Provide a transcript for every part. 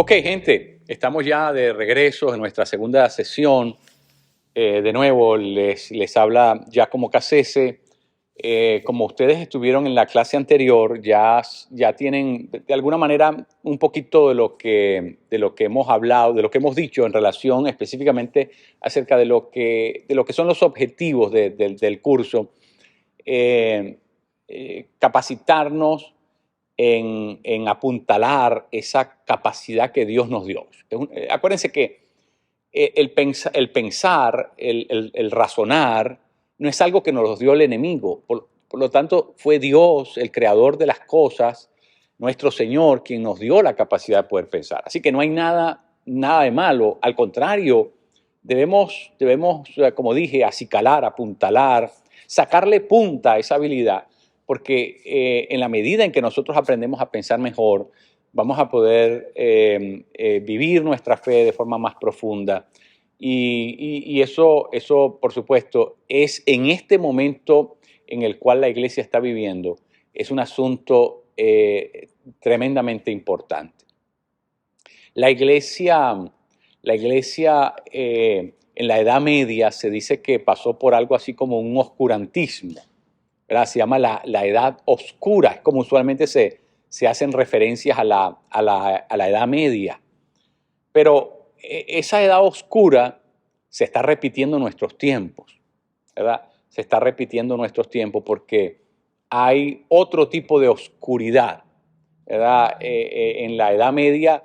Ok, gente, estamos ya de regreso en nuestra segunda sesión. De nuevo, les habla Giacomo Cassese. Como ustedes estuvieron en la clase anterior, ya tienen de alguna manera un poquito de lo que hemos hablado, de lo que hemos dicho en relación específicamente acerca de lo que son los objetivos del curso. Capacitarnos en apuntalar esa capacidad que Dios nos dio. Acuérdense que el pensar, el razonar, no es algo que nos dio el enemigo. Por lo tanto, fue Dios, el creador de las cosas, nuestro Señor, quien nos dio la capacidad de poder pensar. Así que no hay nada de malo. Al contrario, debemos, como dije, acicalar, apuntalar, sacarle punta a esa habilidad, porque en la medida en que nosotros aprendemos a pensar mejor, vamos a poder vivir nuestra fe de forma más profunda. Y eso, por supuesto, es en este momento en el cual la iglesia está viviendo, es un asunto tremendamente importante. La iglesia en la Edad Media se dice que pasó por algo así como un oscurantismo, ¿verdad? Se llama la Edad Oscura, es como usualmente se hacen referencias a la Edad Media. Pero esa Edad Oscura se está repitiendo en nuestros tiempos, ¿verdad? Se está repitiendo en nuestros tiempos porque hay otro tipo de oscuridad, ¿verdad? En la Edad Media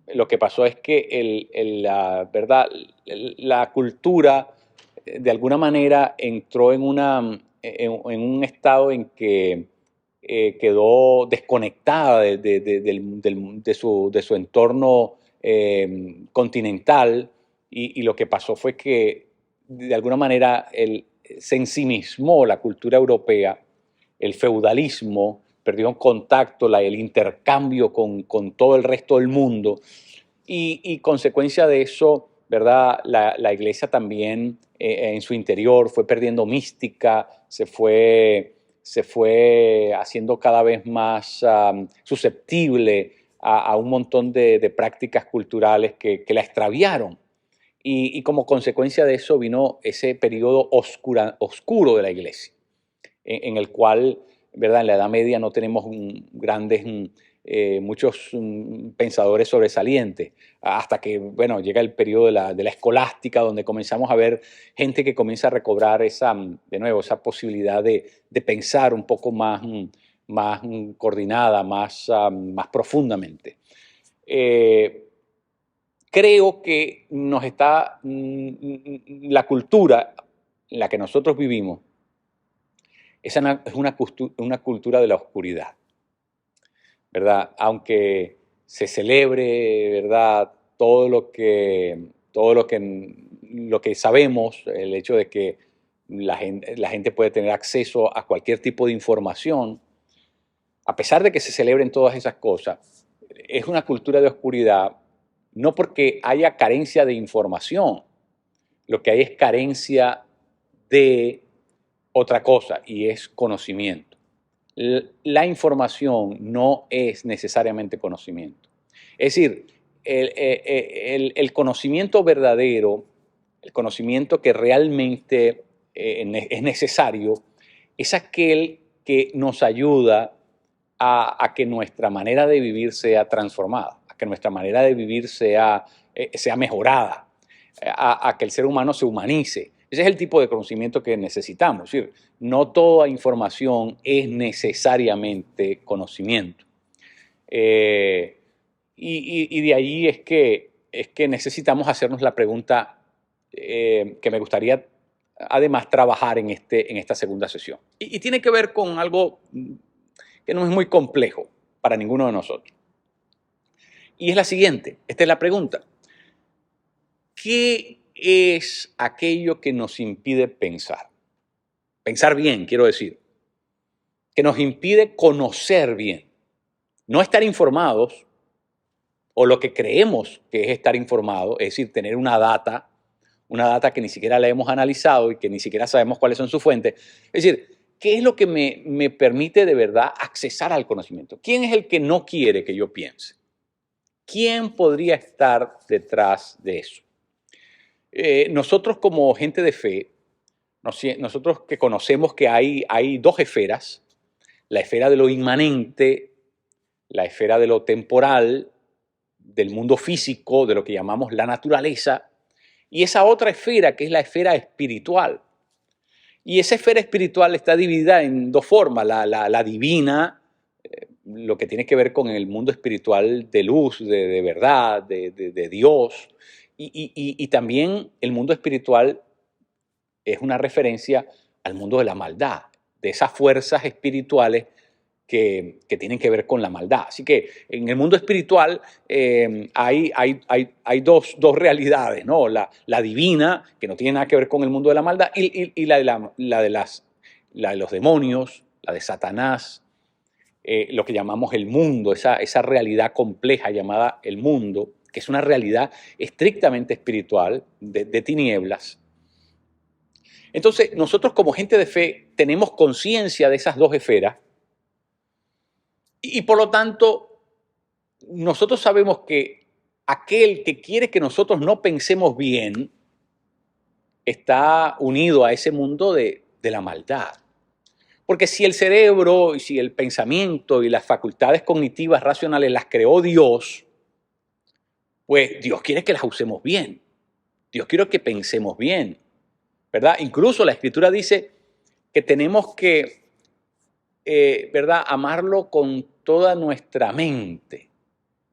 lo que pasó es que ¿verdad? La cultura de alguna manera entró en un estado en que quedó desconectada de su entorno continental y lo que pasó fue que de alguna manera se ensimismó la cultura europea, el feudalismo, perdió contacto, el intercambio con todo el resto del mundo y consecuencia de eso, ¿verdad? La iglesia también en su interior fue perdiendo mística, se fue haciendo cada vez más susceptible a un montón de prácticas culturales que la extraviaron. Y como consecuencia de eso vino ese periodo oscuro de la iglesia, en el cual, ¿verdad? En la Edad Media no tenemos muchos pensadores sobresalientes, hasta que, bueno, llega el periodo de la escolástica, donde comenzamos a ver gente que comienza a recobrar de nuevo, esa posibilidad de pensar un poco más coordinada, más profundamente. Creo que la cultura en la que nosotros vivimos es una cultura de la oscuridad, ¿verdad? Aunque se celebre, ¿verdad? Lo que sabemos, el hecho de que la gente puede tener acceso a cualquier tipo de información, a pesar de que se celebren todas esas cosas, es una cultura de oscuridad, no porque haya carencia de información, lo que hay es carencia de otra cosa, y es conocimiento. La información no es necesariamente conocimiento. Es decir, el conocimiento verdadero, el conocimiento que realmente es necesario, es aquel que nos ayuda a que nuestra manera de vivir sea transformada, a que nuestra manera de vivir sea mejorada, a que el ser humano se humanice. Ese es el tipo de conocimiento que necesitamos. Es decir, no toda información es necesariamente conocimiento. Y de ahí es que necesitamos hacernos la pregunta que me gustaría además trabajar en esta segunda sesión. Y tiene que ver con algo que no es muy complejo para ninguno de nosotros. Y es la siguiente, esta es la pregunta. ¿Qué es aquello que nos impide pensar? Pensar bien, quiero decir. Que nos impide conocer bien. No estar informados, o lo que creemos que es estar informado, es decir, tener una data que ni siquiera la hemos analizado y que ni siquiera sabemos cuáles son sus fuentes. Es decir, ¿qué es lo que me permite de verdad accesar al conocimiento? ¿Quién es el que no quiere que yo piense? ¿Quién podría estar detrás de eso? Nosotros como gente de fe, nosotros que conocemos que hay dos esferas, la esfera de lo inmanente, la esfera de lo temporal, del mundo físico, de lo que llamamos la naturaleza, y esa otra esfera que es la esfera espiritual. Y esa esfera espiritual está dividida en dos formas, la divina, lo que tiene que ver con el mundo espiritual de luz, de verdad, de Dios, y también el mundo espiritual es una referencia al mundo de la maldad, de esas fuerzas espirituales que tienen que ver con la maldad. Así que en el mundo espiritual hay dos realidades, ¿no? La divina, que no tiene nada que ver con el mundo de la maldad, y la de los demonios, la de Satanás, lo que llamamos el mundo, esa realidad compleja llamada el mundo, que es una realidad estrictamente espiritual, de tinieblas. Entonces, nosotros como gente de fe tenemos conciencia de esas dos esferas y por lo tanto, nosotros sabemos que aquel que quiere que nosotros no pensemos bien está unido a ese mundo de la maldad. Porque si el cerebro y si el pensamiento y las facultades cognitivas racionales las creó Dios, pues Dios quiere que las usemos bien. Dios quiere que pensemos bien, ¿verdad? Incluso la Escritura dice que tenemos que, ¿verdad?, amarlo con toda nuestra mente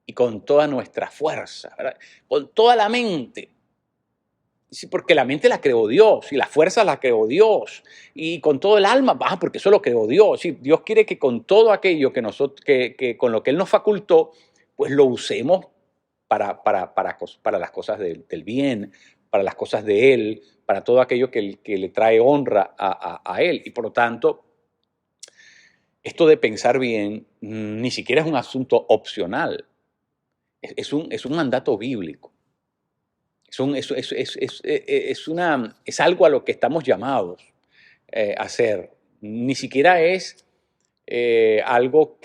y con toda nuestra fuerza, ¿verdad? Con toda la mente. Sí, porque la mente la creó Dios y la fuerza la creó Dios y con todo el alma, porque eso lo creó Dios. Sí, Dios quiere que con todo aquello que nosotros, que con lo que Él nos facultó, pues lo usemos para las cosas del bien, para las cosas de Él, para todo aquello que le trae honra a Él. Y por lo tanto, esto de pensar bien ni siquiera es un asunto opcional, es un mandato bíblico. Es algo a lo que estamos llamados a hacer. Ni siquiera es algo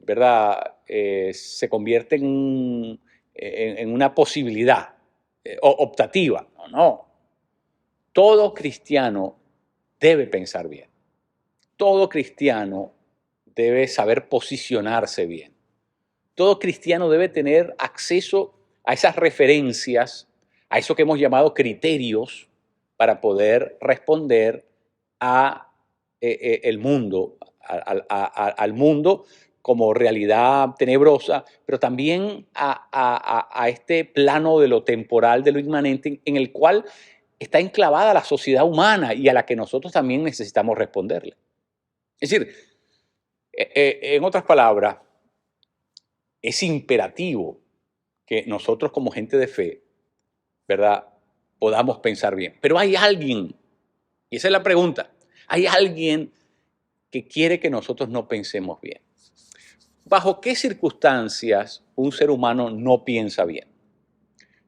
¿verdad? Se convierte en una posibilidad optativa. No, no. Todo cristiano debe pensar bien. Todo cristiano debe saber posicionarse bien. Todo cristiano debe tener acceso a esas referencias, a eso que hemos llamado criterios, para poder responder a el mundo, al mundo como realidad tenebrosa, pero también a este plano de lo temporal, de lo inmanente, en el cual está enclavada la sociedad humana y a la que nosotros también necesitamos responderle. Es decir, en otras palabras, es imperativo que nosotros como gente de fe, ¿verdad?, podamos pensar bien. Pero hay alguien, y esa es la pregunta, hay alguien que quiere que nosotros no pensemos bien. ¿Bajo qué circunstancias un ser humano no piensa bien?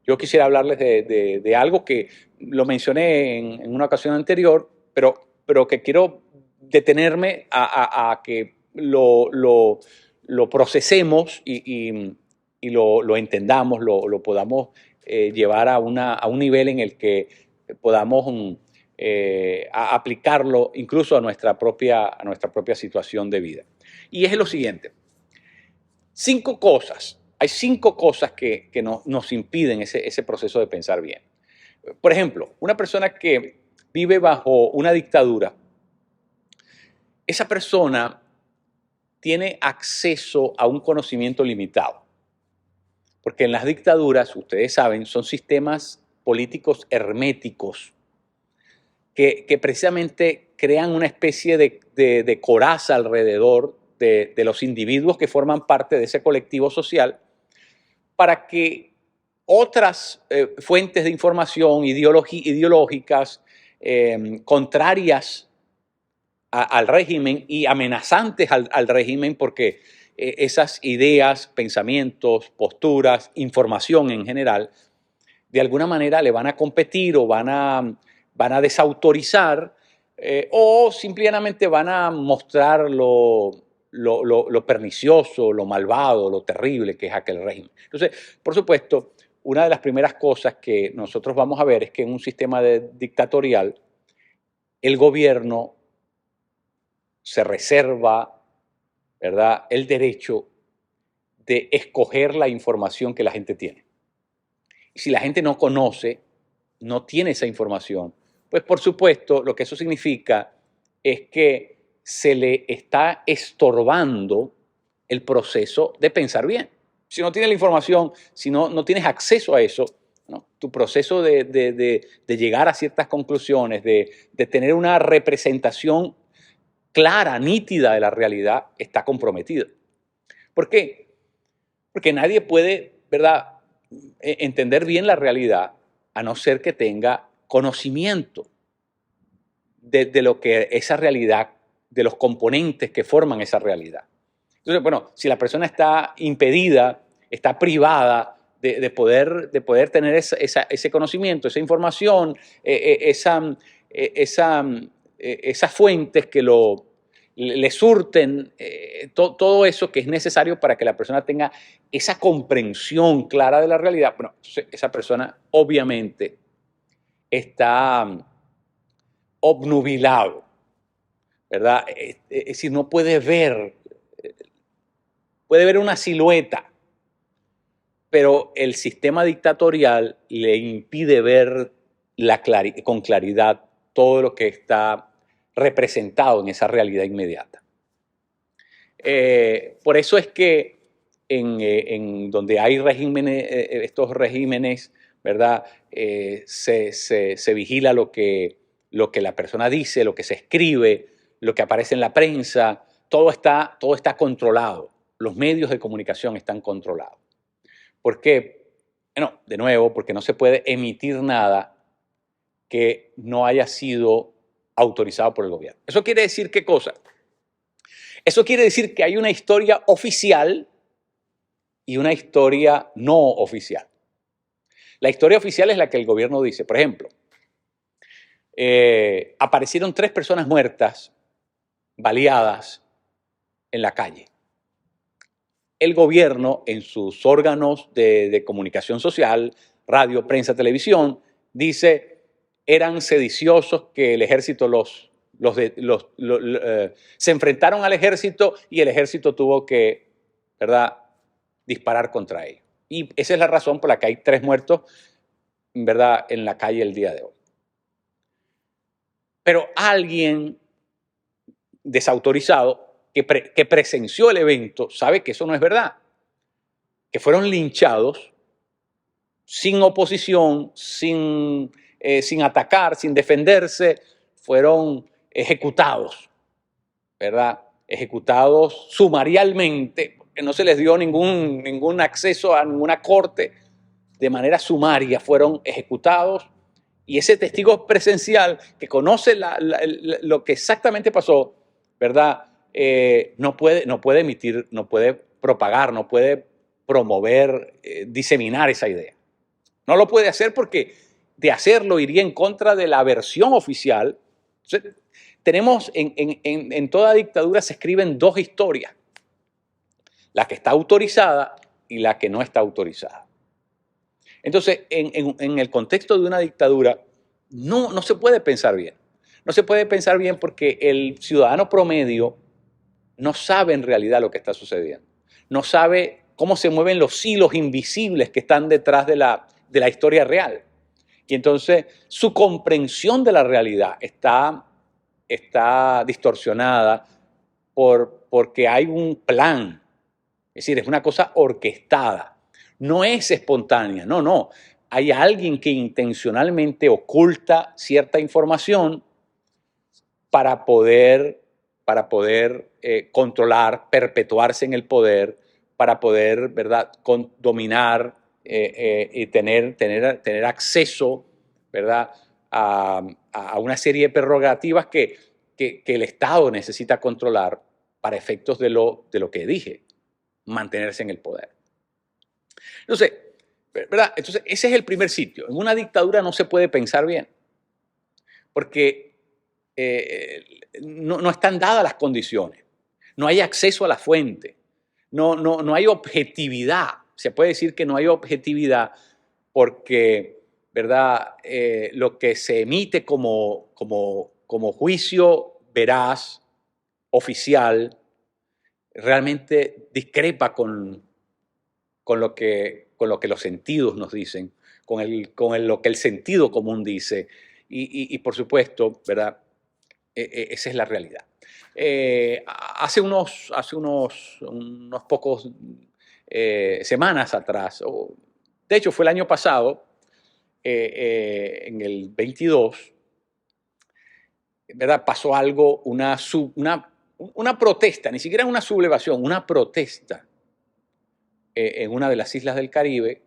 Yo quisiera hablarles de algo que lo mencioné en una ocasión anterior, pero que quiero detenerme a que lo procesemos y lo entendamos, lo podamos llevar a un nivel en el que podamos aplicarlo incluso a nuestra propia situación de vida. Y es lo siguiente. Hay cinco cosas que nos impiden ese proceso de pensar bien. Por ejemplo, una persona que vive bajo una dictadura, esa persona tiene acceso a un conocimiento limitado. Porque en las dictaduras, ustedes saben, son sistemas políticos herméticos que precisamente crean una especie de coraza alrededor de los individuos que forman parte de ese colectivo social para que otras fuentes de información ideológicas contrarias al régimen y amenazantes al régimen, porque esas ideas, pensamientos, posturas, información en general, de alguna manera le van a competir o van a desautorizar o simplemente van a mostrar lo lo pernicioso, lo malvado, lo terrible que es aquel régimen. Entonces, por supuesto, una de las primeras cosas que nosotros vamos a ver es que en un sistema dictatorial, el gobierno se reserva, ¿verdad?, el derecho de escoger la información que la gente tiene. Y si la gente no conoce, no tiene esa información, pues por supuesto lo que eso significa es que se le está estorbando el proceso de pensar bien. Si no tienes la información, si no tienes acceso a eso, ¿no?, tu proceso de llegar a ciertas conclusiones, de tener una representación clara, nítida de la realidad, está comprometido. ¿Por qué? Porque nadie puede, ¿verdad?, entender bien la realidad a no ser que tenga conocimiento de lo que esa realidad, de los componentes que forman esa realidad. Entonces, bueno, si la persona está impedida, está privada de poder tener ese conocimiento, esa información, esas fuentes que le surten todo eso que es necesario para que la persona tenga esa comprensión clara de la realidad, bueno, esa persona obviamente está obnubilado, ¿verdad? Es decir, no puede ver una silueta, pero el sistema dictatorial le impide ver con claridad todo lo que está representado en esa realidad inmediata. Por eso es que en donde hay regímenes, estos regímenes, ¿verdad?, se vigila lo que la persona dice, lo que se escribe, lo que aparece en la prensa, todo está controlado. Los medios de comunicación están controlados. ¿Por qué? Bueno, de nuevo, porque no se puede emitir nada que no haya sido autorizado por el gobierno. ¿Eso quiere decir qué cosa? Eso quiere decir que hay una historia oficial y una historia no oficial. La historia oficial es la que el gobierno dice. Por ejemplo, aparecieron 3 personas muertas, baleadas, en la calle. El gobierno, en sus órganos de comunicación social, radio, prensa, televisión, dice, eran sediciosos, que el ejército se enfrentaron al ejército y el ejército tuvo que, ¿verdad?, disparar contra ellos. Y esa es la razón por la que hay 3 muertos, ¿verdad?, en la calle el día de hoy. Pero alguien desautorizado que presenció el evento sabe que eso no es verdad, que fueron linchados sin oposición, sin atacar, sin defenderse, fueron ejecutados, ¿verdad? Ejecutados sumarialmente, porque no se les dio ningún acceso a ninguna corte, de manera sumaria fueron ejecutados. Y ese testigo presencial que conoce lo que exactamente pasó, ¿verdad?, no puede emitir, no puede propagar, no puede promover, diseminar esa idea. No lo puede hacer porque de hacerlo iría en contra de la versión oficial. Entonces, tenemos en toda dictadura se escriben 2 historias, la que está autorizada y la que no está autorizada. Entonces, en el contexto de una dictadura, no se puede pensar bien. No se puede pensar bien porque el ciudadano promedio no sabe en realidad lo que está sucediendo. No sabe cómo se mueven los hilos invisibles que están detrás de la historia real. Y entonces su comprensión de la realidad está distorsionada porque hay un plan. Es decir, es una cosa orquestada. No es espontánea, no. Hay alguien que intencionalmente oculta cierta información para poder controlar, perpetuarse en el poder, para poder, ¿verdad?, dominar y tener acceso, ¿verdad?, a una serie de prerrogativas que el Estado necesita controlar para efectos de lo que dije, mantenerse en el poder. Entonces, ¿verdad? Entonces, ese es el primer sitio. En una dictadura no se puede pensar bien, porque no están dadas las condiciones. No hay acceso a la fuente. No hay objetividad. Se puede decir que no hay objetividad porque, ¿verdad? Lo que se emite como juicio veraz, oficial, realmente discrepa con lo que los sentidos nos dicen, lo que el sentido común dice. Y por supuesto, ¿verdad? Esa es la realidad. Hace unos pocos semanas atrás, de hecho fue el año pasado, en el 22, ¿verdad? Pasó algo, una protesta, ni siquiera una sublevación, una protesta en una de las islas del Caribe,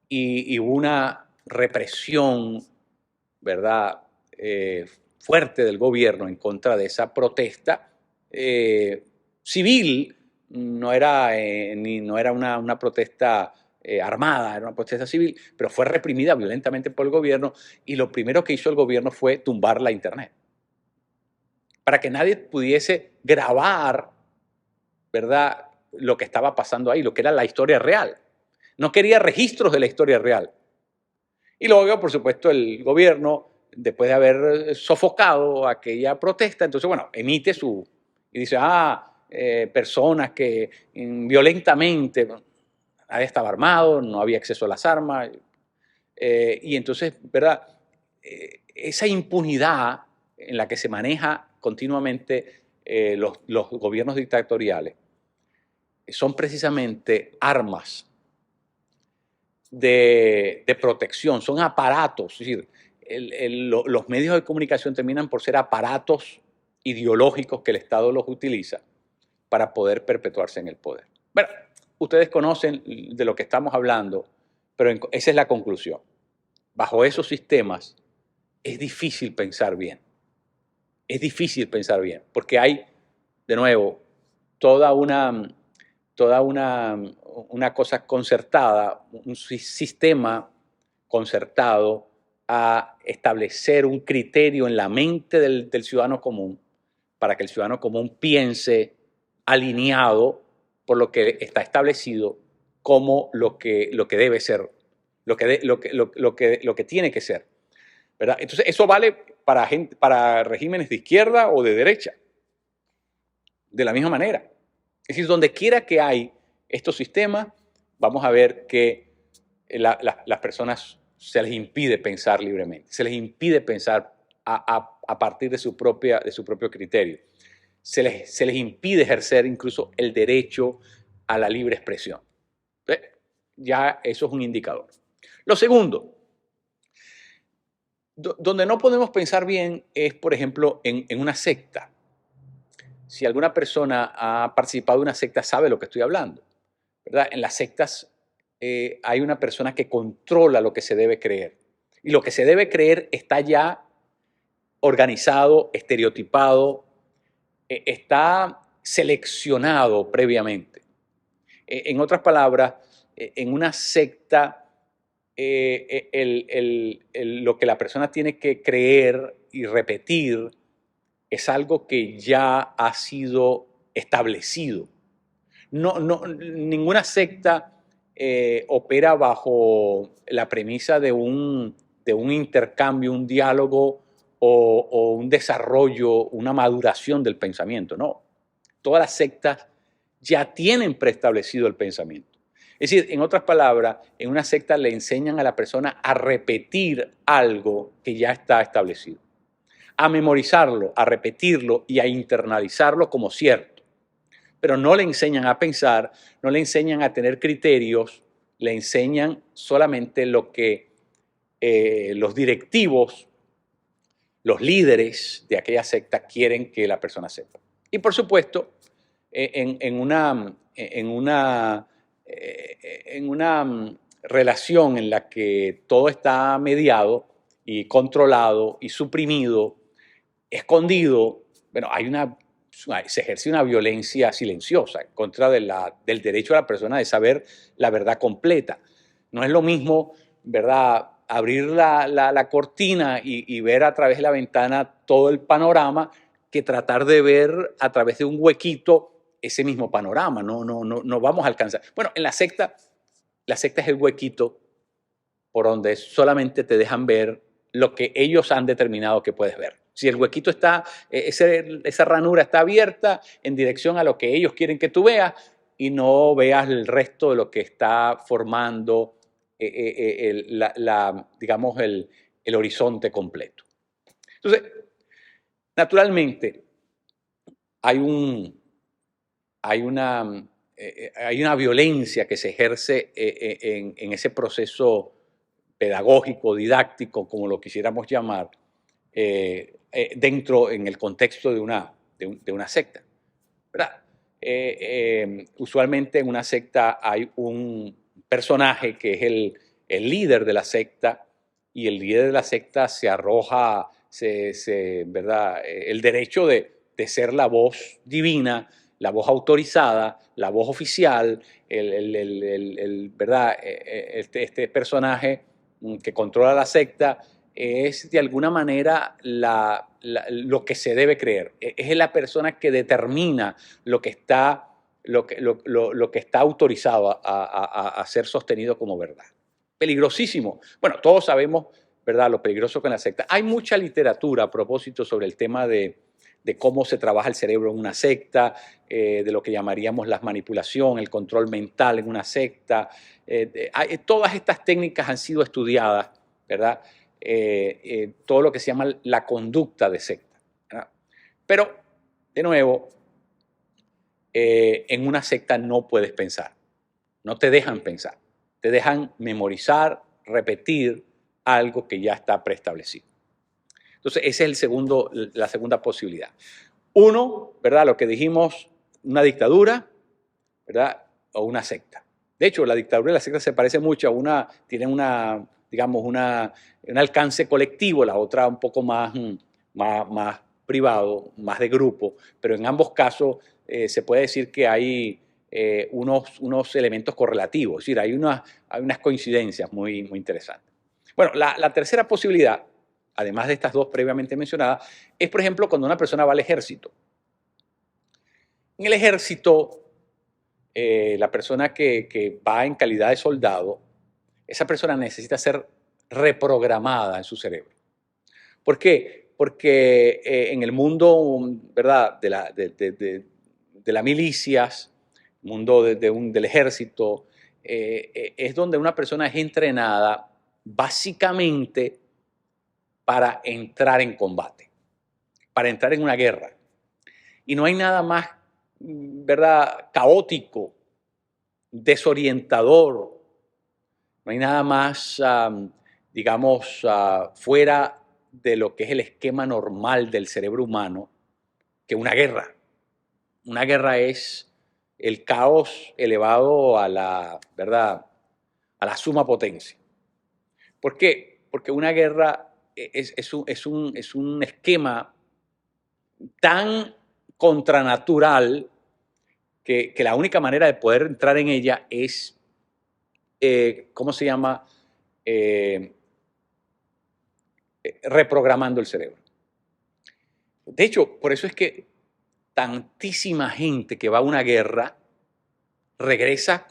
y hubo una represión, ¿verdad? Fuerte del gobierno en contra de esa protesta civil. No era una protesta armada, era una protesta civil, pero fue reprimida violentamente por el gobierno, y lo primero que hizo el gobierno fue tumbar la internet para que nadie pudiese grabar, ¿verdad?, lo que estaba pasando ahí, lo que era la historia real. No quería registros de la historia real. Y luego, por supuesto, el gobierno, después de haber sofocado aquella protesta, entonces, bueno, emite y dice, personas que violentamente, nadie estaba armado, no había acceso a las armas, y entonces, ¿verdad? Esa impunidad en la que se maneja continuamente los gobiernos dictatoriales son precisamente armas de protección, son aparatos. Es decir, los medios de comunicación terminan por ser aparatos ideológicos que el Estado los utiliza para poder perpetuarse en el poder. Bueno, ustedes conocen de lo que estamos hablando, pero esa es la conclusión. Bajo esos sistemas es difícil pensar bien. Es difícil pensar bien, porque hay, de nuevo, toda una cosa concertada, un sistema concertado a establecer un criterio en la mente del ciudadano común para que el ciudadano común piense alineado por lo que está establecido como lo que debe ser, lo que tiene que ser, ¿verdad? Entonces, eso vale para regímenes de izquierda o de derecha, de la misma manera. Es decir, donde quiera que hay estos sistemas, vamos a ver que las personas se les impide pensar libremente, se les impide pensar a partir de su propio criterio. Se les impide ejercer incluso el derecho a la libre expresión. Ya eso es un indicador. Lo segundo, donde no podemos pensar bien es, por ejemplo, en una secta. Si alguna persona ha participado de una secta, sabe lo que estoy hablando, ¿verdad? En las sectas hay una persona que controla lo que se debe creer. Y lo que se debe creer está ya organizado, estereotipado, está seleccionado previamente. En otras palabras, en una secta, lo que la persona tiene que creer y repetir es algo que ya ha sido establecido. Ninguna secta opera bajo la premisa de un intercambio, un diálogo o un desarrollo, una maduración del pensamiento. No, todas las sectas ya tienen preestablecido el pensamiento. Es decir, en otras palabras, en una secta le enseñan a la persona a repetir algo que ya está establecido, a memorizarlo, a repetirlo y a internalizarlo como cierto. Pero no le enseñan a pensar, no le enseñan a tener criterios, le enseñan solamente lo que los directivos, los líderes de aquella secta quieren que la persona sepa. Y por supuesto, en una relación en la que todo está mediado y controlado y suprimido, escondido, bueno, se ejerce una violencia silenciosa en contra del derecho a la persona de saber la verdad completa. No es lo mismo, ¿verdad?, abrir la cortina y ver a través de la ventana todo el panorama que tratar de ver a través de un huequito ese mismo panorama. No vamos a alcanzar. Bueno, en la secta es el huequito por donde solamente te dejan ver lo que ellos han determinado que puedes ver. Si el huequito está, esa ranura está abierta en dirección a lo que ellos quieren que tú veas y no veas el resto de lo que está formando digamos, el horizonte completo. Entonces, naturalmente, hay una violencia que se ejerce en ese proceso pedagógico, didáctico, como lo quisiéramos llamar, dentro, en el contexto de una secta, ¿verdad? Usualmente en una secta hay un personaje que es el líder de la secta, y el líder de la secta se arroja, ¿verdad? El derecho de ser la voz divina, la voz autorizada, la voz oficial, ¿verdad? Este personaje que controla la secta es de alguna manera lo que se debe creer. Es la persona que determina lo que está, lo que está autorizado a ser sostenido como verdad. Peligrosísimo. Bueno, todos sabemos, ¿verdad?, lo peligroso que es la secta. Hay mucha literatura a propósito sobre el tema de cómo se trabaja el cerebro en una secta, de lo que llamaríamos la manipulación, el control mental en una secta. Todas estas técnicas han sido estudiadas, ¿verdad? Todo lo que se llama la conducta de secta, ¿verdad? Pero, de nuevo, en una secta no puedes pensar, no te dejan pensar, te dejan memorizar, repetir algo que ya está preestablecido. Entonces, esa es la segunda posibilidad. Uno, ¿verdad? Lo que dijimos, una dictadura, ¿verdad? O una secta. De hecho, la dictadura y la secta se parecen mucho a tienen digamos, un alcance colectivo, la otra un poco más privado, más de grupo, pero en ambos casos se puede decir que hay unos elementos correlativos, es decir, hay unas coincidencias muy interesantes. Bueno, la tercera posibilidad, además de estas dos previamente mencionadas, es, por ejemplo, cuando una persona va al ejército. En el ejército, la persona que va en calidad de soldado, esa persona necesita ser reprogramada en su cerebro. ¿Por qué? Porque en el mundo, ¿verdad?, de las milicias, mundo del ejército, es donde una persona es entrenada básicamente para entrar en combate, para entrar en una guerra. Y no hay nada más, ¿verdad?, caótico, desorientador, no hay nada más, digamos, fuera de lo que es el esquema normal del cerebro humano que una guerra. Una guerra es el caos elevado a ¿verdad?, a la suma potencia. ¿Por qué? Porque una guerra es un esquema tan contranatural que la única manera de poder entrar en ella es, ¿cómo se llama?, reprogramando el cerebro. De hecho, por eso es que tantísima gente que va a una guerra regresa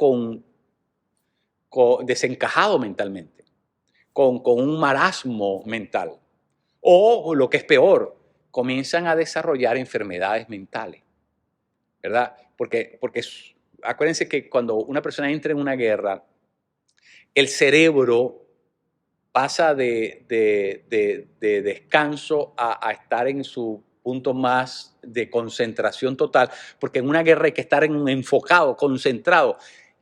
desencajado mentalmente, con un marasmo mental. O lo que es peor, comienzan a desarrollar enfermedades mentales, ¿verdad? Porque acuérdense que cuando una persona entra en una guerra, el cerebro pasa de descanso a estar en su punto más de concentración total, porque en una guerra hay que estar enfocado, concentrado.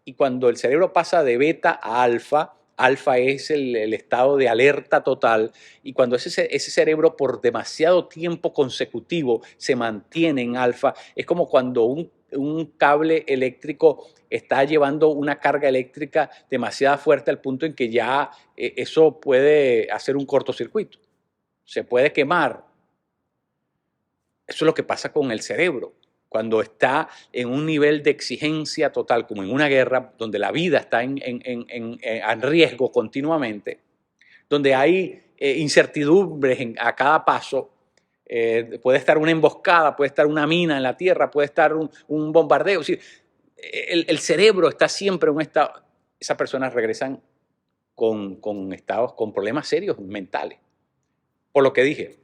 Y cuando el cerebro pasa de beta a alfa, alfa es el estado de alerta total, y cuando ese cerebro por demasiado tiempo consecutivo se mantiene en alfa, es como cuando un cable eléctrico está llevando una carga eléctrica demasiado fuerte al punto en que ya eso puede hacer un cortocircuito, se puede quemar. Eso es lo que pasa con el cerebro. Cuando está en un nivel de exigencia total, como en una guerra, donde la vida está en riesgo continuamente, donde hay incertidumbres a cada paso, puede estar una emboscada, puede estar una mina en la tierra, puede estar un bombardeo. Es decir, el cerebro está siempre en un estado. Esas personas regresan con problemas serios mentales. Por lo que dije,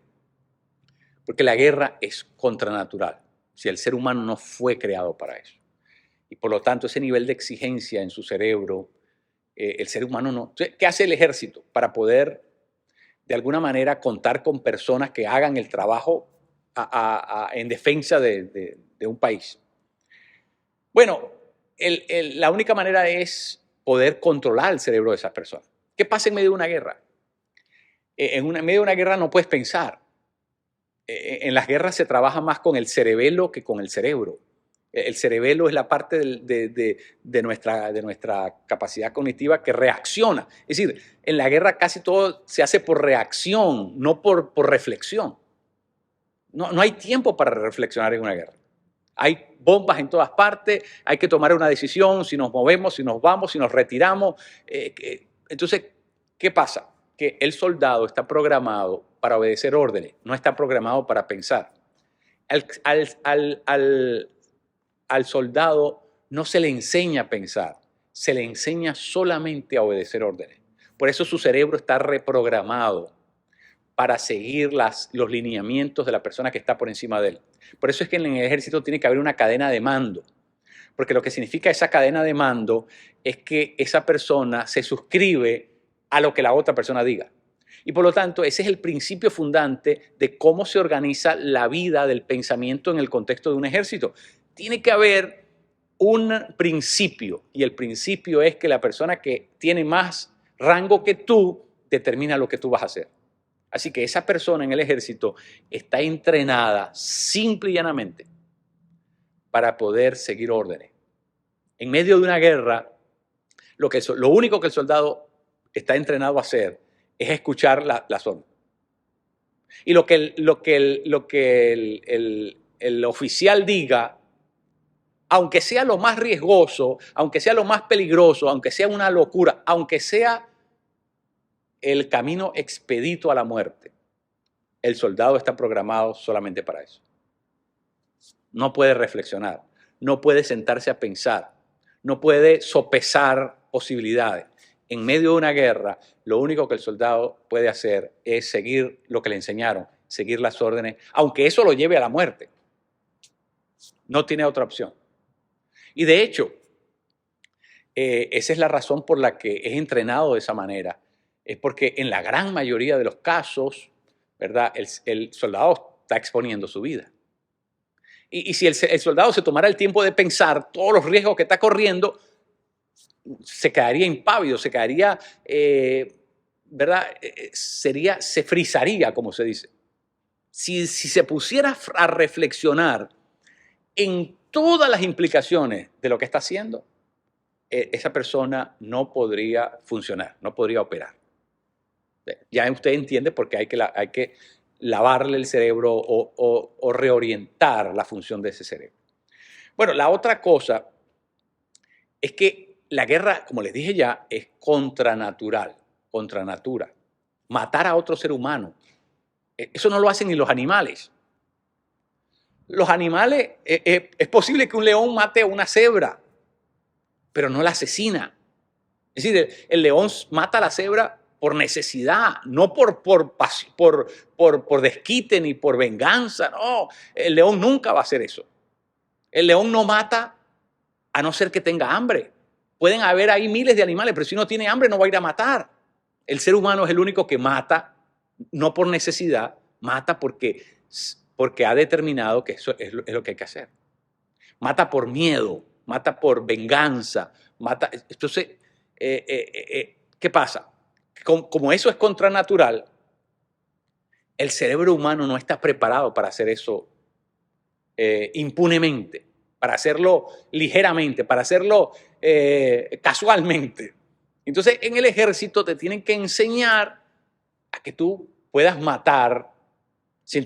porque la guerra es contranatural. Si el ser humano no fue creado para eso. Y por lo tanto, ese nivel de exigencia en su cerebro, el ser humano no. ¿Qué hace el ejército para poder, de alguna manera, contar con personas que hagan el trabajo en defensa de un país? Bueno, la única manera es poder controlar el cerebro de esas personas. ¿Qué pasa en medio de una guerra? En medio de una guerra no puedes pensar. En las guerras se trabaja más con el cerebelo que con el cerebro. El cerebelo es la parte de nuestra capacidad cognitiva que reacciona. Es decir, en la guerra casi todo se hace por reacción, no por reflexión. No hay tiempo para reflexionar en una guerra. Hay bombas en todas partes, hay que tomar una decisión, si nos movemos, si nos vamos, si nos retiramos. Entonces, ¿qué pasa? Que el soldado está programado para obedecer órdenes, no está programado para pensar. Al soldado no se le enseña a pensar, se le enseña solamente a obedecer órdenes. Por eso su cerebro está reprogramado para seguir los lineamientos de la persona que está por encima de él. Por eso es que en el ejército tiene que haber una cadena de mando, porque lo que significa esa cadena de mando es que esa persona se suscribe a lo que la otra persona diga. Y por lo tanto, ese es el principio fundante de cómo se organiza la vida del pensamiento en el contexto de un ejército. Tiene que haber un principio, y el principio es que la persona que tiene más rango que tú determina lo que tú vas a hacer. Así que esa persona en el ejército está entrenada simple y llanamente para poder seguir órdenes. En medio de una guerra, lo único que el soldado está entrenado a hacer es escuchar las órdenes. Y lo que el oficial diga, aunque sea lo más riesgoso, aunque sea lo más peligroso, aunque sea una locura, aunque sea el camino expedito a la muerte, el soldado está programado solamente para eso. No puede reflexionar, no puede sentarse a pensar, no puede sopesar posibilidades. En medio de una guerra, lo único que el soldado puede hacer es seguir lo que le enseñaron, seguir las órdenes, aunque eso lo lleve a la muerte. No tiene otra opción. Y de hecho, esa es la razón por la que es entrenado de esa manera. Es porque en la gran mayoría de los casos, ¿verdad? El soldado está exponiendo su vida. Y si el soldado se tomara el tiempo de pensar todos los riesgos que está corriendo, se quedaría impávido, se quedaría, ¿verdad? Se frizaría, como se dice. Si se pusiera a reflexionar en todas las implicaciones de lo que está haciendo, esa persona no podría funcionar, no podría operar. Ya usted entiende por qué hay que lavarle el cerebro o reorientar la función de ese cerebro. Bueno, la otra cosa es que la guerra, como les dije ya, es contranatural, contra natura. Matar a otro ser humano, eso no lo hacen ni los animales. Los animales, es posible que un león mate a una cebra, pero no la asesina. Es decir, el león mata a la cebra por necesidad, no por desquite ni por venganza. No, el león nunca va a hacer eso. El león no mata a no ser que tenga hambre. Pueden haber ahí miles de animales, pero si no tiene hambre no va a ir a matar. El ser humano es el único que mata, no por necesidad, mata porque ha determinado que eso es lo que hay que hacer. Mata por miedo, mata por venganza, mata. Entonces, ¿qué pasa? Como eso es contranatural, el cerebro humano no está preparado para hacer eso impunemente, para hacerlo ligeramente, para hacerlo casualmente. Entonces, en el ejército te tienen que enseñar a que tú puedas matar sin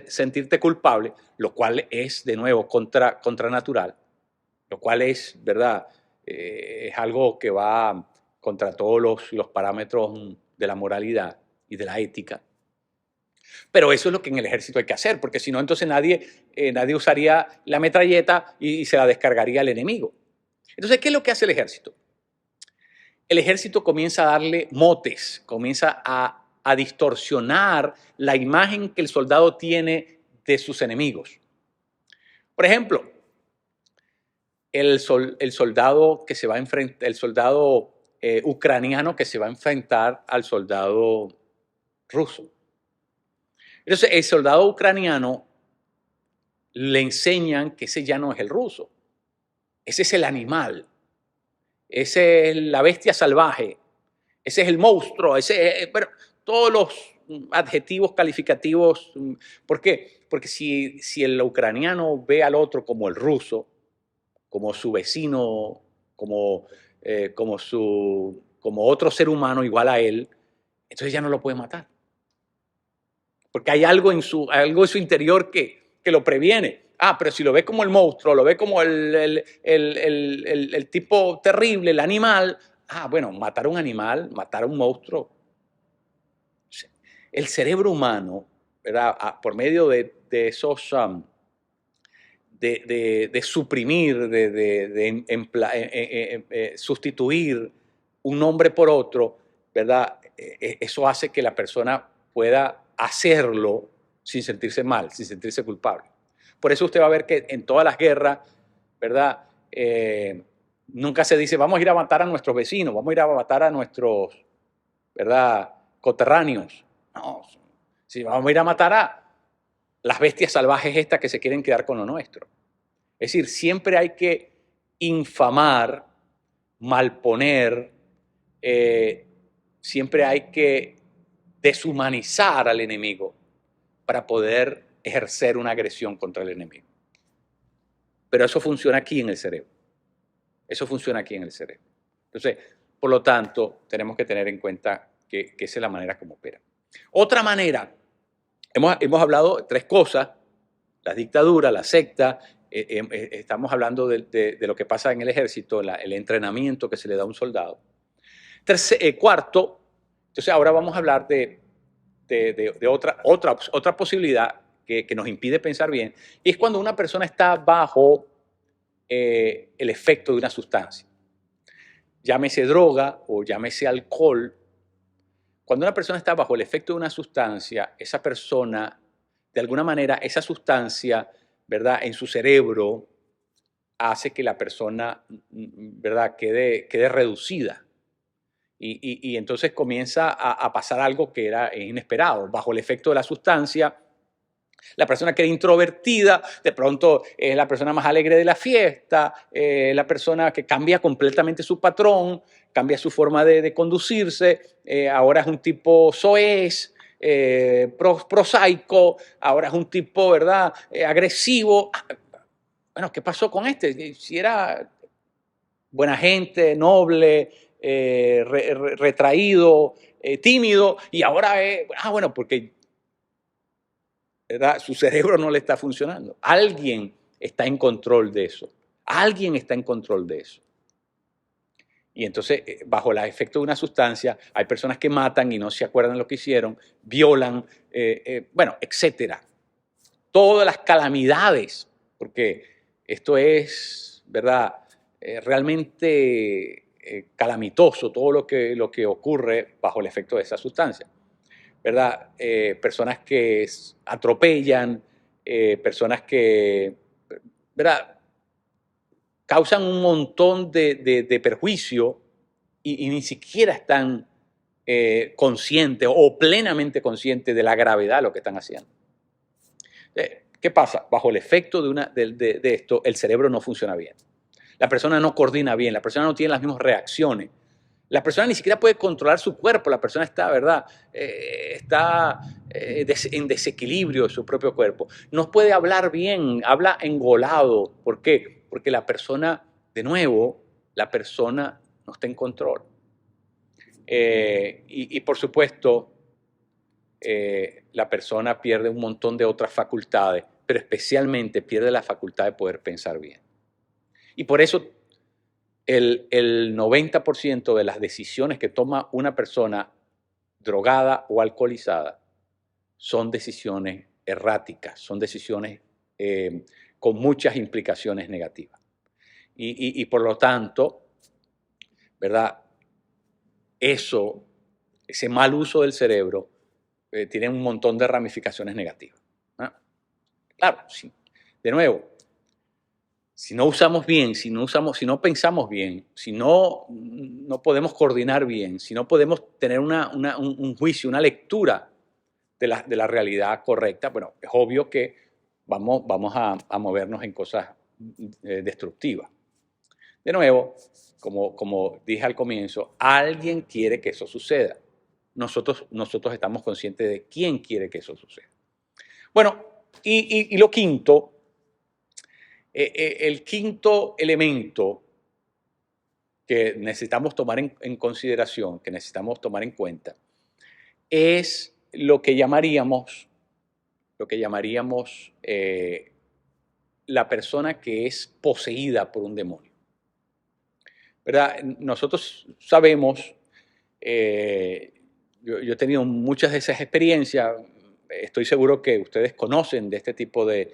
sentirte culpable, lo cual es, de nuevo, contranatural, lo cual es, ¿verdad? Es algo que va contra todos los parámetros de la moralidad y de la ética. Pero eso es lo que en el ejército hay que hacer, porque si no, entonces nadie usaría la metralleta y se la descargaría al enemigo. Entonces, ¿qué es lo que hace el ejército? El ejército comienza a darle motes, comienza a distorsionar la imagen que el soldado tiene de sus enemigos. Por ejemplo, el soldado que se va a enfrentar, el soldado ucraniano que se va a enfrentar al soldado ruso. Entonces, el soldado ucraniano le enseñan que ese ya no es el ruso, ese es el animal, ese es la bestia salvaje, ese es el monstruo, bueno, todos los adjetivos calificativos. ¿Por qué? Porque si el ucraniano ve al otro como el ruso, como su vecino, como otro ser humano igual a él, entonces ya no lo puede matar. Porque hay algo en su interior que lo previene. Pero si lo ve como el monstruo, lo ve como el tipo terrible, el animal. Bueno, matar a un animal, matar a un monstruo. El cerebro humano, ¿verdad? Por medio de esos, de suprimir, sustituir un nombre por otro, ¿verdad? Eso hace que la persona pueda hacerlo sin sentirse mal, sin sentirse culpable. Por eso usted va a ver que en todas las guerras, ¿verdad? Nunca se dice, vamos a ir a matar a nuestros vecinos, vamos a ir a matar a nuestros, ¿verdad?, coterráneos. No, si vamos a ir a matar a las bestias salvajes estas que se quieren quedar con lo nuestro. Es decir, siempre hay que infamar, malponer, siempre hay que deshumanizar al enemigo para poder ejercer una agresión contra el enemigo. Pero eso funciona aquí en el cerebro. Eso funciona aquí en el cerebro. Entonces, por lo tanto, tenemos que tener en cuenta que esa es la manera como opera. Otra manera, hemos hablado de tres cosas: la dictadura, la secta. Estamos hablando de lo que pasa en el ejército, el entrenamiento que se le da a un soldado. Cuarto, entonces ahora vamos a hablar de otra posibilidad que nos impide pensar bien, y es cuando una persona está bajo el efecto de una sustancia. Llámese droga o llámese alcohol. Cuando una persona está bajo el efecto de una sustancia, esa persona, de alguna manera, esa sustancia, ¿verdad?, en su cerebro hace que la persona, ¿verdad?, quede reducida. Y entonces comienza a pasar algo que era inesperado. Bajo el efecto de la sustancia, la persona que era introvertida, de pronto es la persona más alegre de la fiesta, la persona que cambia completamente su patrón, cambia su forma de conducirse, ahora es un tipo soez, prosaico, ahora es un tipo, ¿verdad?, agresivo. Bueno, ¿qué pasó con este? Si era buena gente, noble, retraído, tímido, y ahora es, bueno, porque, ¿verdad?, su cerebro no le está funcionando. Alguien está en control de eso. Alguien está en control de eso. Y entonces, bajo el efecto de una sustancia, hay personas que matan y no se acuerdan lo que hicieron, violan, bueno, etcétera. Todas las calamidades, porque esto es, ¿verdad?, realmente calamitoso todo lo que ocurre bajo el efecto de esa sustancia, ¿verdad? Personas que atropellan, personas que, ¿verdad?, causan un montón de perjuicio y ni siquiera están conscientes o plenamente conscientes de la gravedad de lo que están haciendo. ¿Qué pasa? Bajo el efecto de esto, el cerebro no funciona bien. La persona no coordina bien, la persona no tiene las mismas reacciones. La persona ni siquiera puede controlar su cuerpo, la persona está, ¿verdad?, está en desequilibrio de su propio cuerpo. No puede hablar bien, habla engolado. ¿Por qué? Porque la persona, de nuevo, la persona no está en control. Y por supuesto, la persona pierde un montón de otras facultades, pero especialmente pierde la facultad de poder pensar bien. Y por eso el 90% de las decisiones que toma una persona drogada o alcoholizada son decisiones erráticas, son decisiones con muchas implicaciones negativas. Y por lo tanto, ¿verdad? Ese mal uso del cerebro tiene un montón de ramificaciones negativas. ¿Ah? Claro, sí. De nuevo, si no usamos bien, si no pensamos bien, si no podemos coordinar bien, si no podemos tener un juicio, una lectura de la realidad correcta, bueno, es obvio que vamos a movernos en cosas destructivas. De nuevo, como dije al comienzo, alguien quiere que eso suceda. Nosotros estamos conscientes de quién quiere que eso suceda. Bueno, y lo quinto, el quinto elemento que necesitamos tomar en consideración, que necesitamos tomar en cuenta, es lo que llamaríamos la persona que es poseída por un demonio. ¿Verdad? Nosotros sabemos, yo he tenido muchas de esas experiencias, estoy seguro que ustedes conocen de este tipo de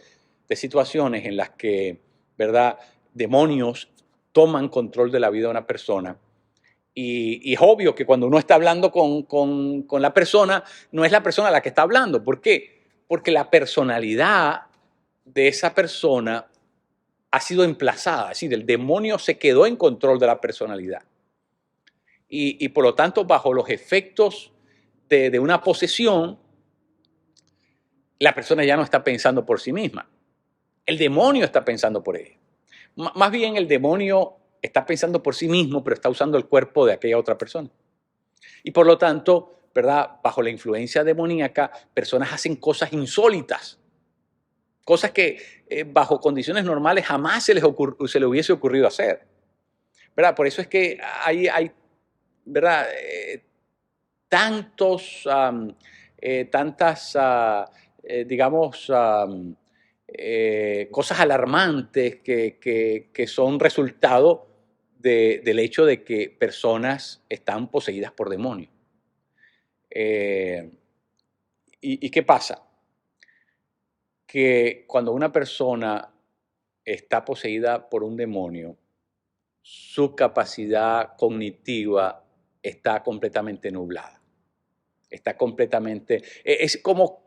situaciones en las que, ¿verdad?, demonios toman control de la vida de una persona. Y es obvio que cuando uno está hablando con la persona, no es la persona la que está hablando. ¿Por qué? Porque la personalidad de esa persona ha sido emplazada, es decir, el demonio se quedó en control de la personalidad. Y por lo tanto, bajo los efectos de una posesión, la persona ya no está pensando por sí misma. El demonio está pensando por ella. Más bien el demonio está pensando por sí mismo, pero está usando el cuerpo de aquella otra persona. Y por lo tanto, ¿verdad?, bajo la influencia demoníaca, personas hacen cosas insólitas. Cosas que bajo condiciones normales jamás se les hubiese ocurrido hacer. ¿Verdad? Por eso es que hay ¿verdad?, tantas, digamos, cosas alarmantes que son resultado del hecho de que personas están poseídas por demonios. ¿Y qué pasa? Que cuando una persona está poseída por un demonio, su capacidad cognitiva está completamente nublada. Está completamente... Es como